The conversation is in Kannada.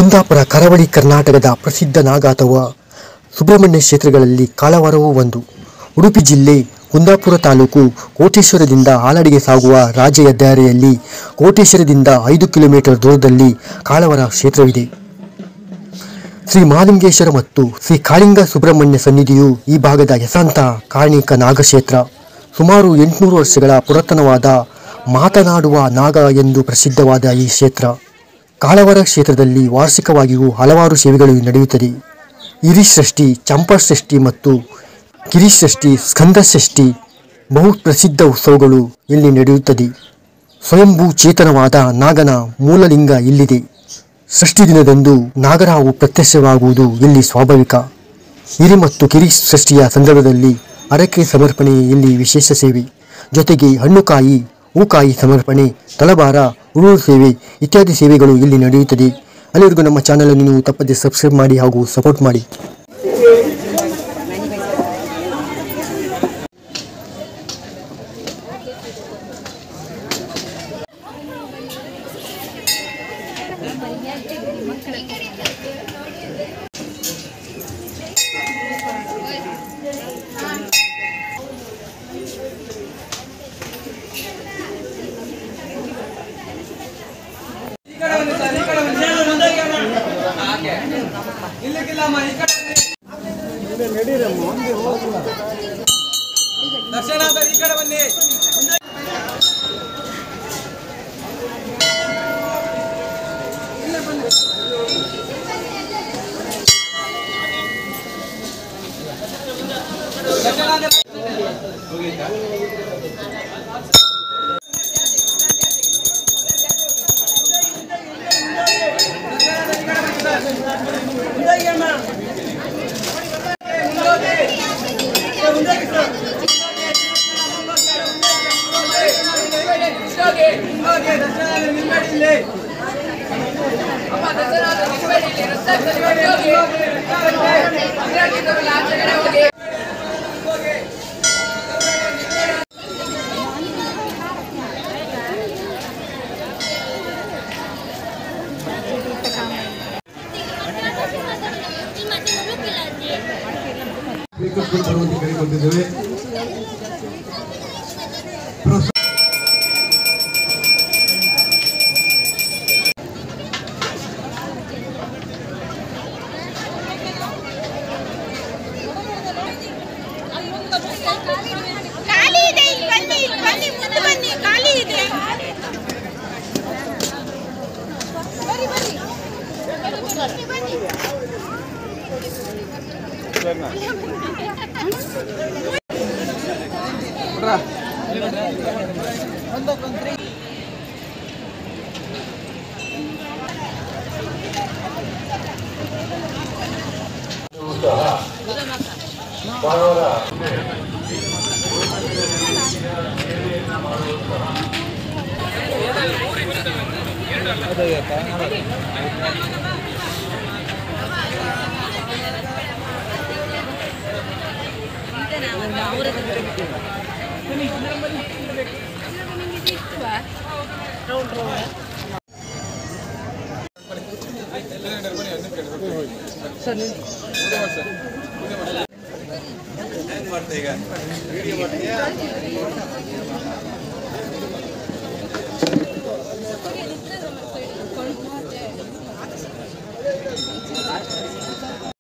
ಕುಂದಾಪುರ ಕರಾವಳಿ ಕರ್ನಾಟಕದ ಪ್ರಸಿದ್ಧ ನಾಗ ಅಥವಾ ಸುಬ್ರಹ್ಮಣ್ಯ ಕ್ಷೇತ್ರಗಳಲ್ಲಿ ಕಾಳವಾರವೂ ಒಂದು. ಉಡುಪಿ ಜಿಲ್ಲೆ ಕುಂದಾಪುರ ತಾಲೂಕು ಕೋಟೇಶ್ವರದಿಂದ ಆಲಡಿಗೆ ಸಾಗುವ ರಾಜ್ಯ ಹೆದ್ದಾರಿಯಲ್ಲಿ ಕೋಟೇಶ್ವರದಿಂದ 5 ಕಿಲೋಮೀಟರ್ ದೂರದಲ್ಲಿ ಕಾಳವಾರ ಕ್ಷೇತ್ರವಿದೆ. ಶ್ರೀ ಮಹಾಲಿಂಗೇಶ್ವರ ಮತ್ತು ಶ್ರೀ ಕಾಳಿಂಗ ಸುಬ್ರಹ್ಮಣ್ಯ ಸನ್ನಿಧಿಯು ಈ ಭಾಗದ ಹೆಸರಾಂತ ಕಾರಣಿಕ ನಾಗಕ್ಷೇತ್ರ. ಸುಮಾರು 800 ವರ್ಷಗಳ ಪುರಾತನವಾದ ಮಾತನಾಡುವ ನಾಗ ಎಂದು ಪ್ರಸಿದ್ಧವಾದ ಈ ಕ್ಷೇತ್ರ. ಕಾಳವಾರ ಕ್ಷೇತ್ರದಲ್ಲಿ ವಾರ್ಷಿಕವಾಗಿಯೂ ಹಲವಾರು ಸೇವೆಗಳು ನಡೆಯುತ್ತದೆ. ಹಿರಿಷಷ್ಠಿ, ಚಂಪಾಷಷ್ಠಿ ಮತ್ತು ಗಿರಿಷಷ್ಠಿ, ಸ್ಕಂದಷಷ್ಠಿ ಬಹು ಪ್ರಸಿದ್ಧ ಉತ್ಸವಗಳು ಇಲ್ಲಿ ನಡೆಯುತ್ತದೆ. ಸ್ವಯಂಭೂ ಚೇತನವಾದ ನಾಗನ ಮೂಲಲಿಂಗ ಇಲ್ಲಿದೆ. ಷಷ್ಠಿ ದಿನದಂದು ನಾಗರಹಾವು ಪ್ರತ್ಯಕ್ಷವಾಗುವುದು ಇಲ್ಲಿ ಸ್ವಾಭಾವಿಕ. ಹಿರಿ ಮತ್ತು ಕಿರಿ ಷಷ್ಠಿಯ ಸಂದರ್ಭದಲ್ಲಿ ಹರಕೆ ಸಮರ್ಪಣೆ ಇಲ್ಲಿ ವಿಶೇಷ ಸೇವೆ. ಜೊತೆಗೆ ಹಣ್ಣುಕಾಯಿ, ಹೂಕಾಯಿ ಸಮರ್ಪಣೆ, ತಳಭಾರ, ಉರುಳು ಸೇವೆ ಇತ್ಯಾದಿ ಸೇವೆಗಳು ಇಲ್ಲಿ ನಡೆಯುತ್ತದೆ. ಅಲ್ಲಿವರೆಗೂ ನಮ್ಮ ಚಾನಲನ್ನು ನೀವು ತಪ್ಪದೆ ಸಬ್ಸ್ಕ್ರೈಬ್ ಮಾಡಿ ಹಾಗೂ ಸಪೋರ್ಟ್ ಮಾಡಿ.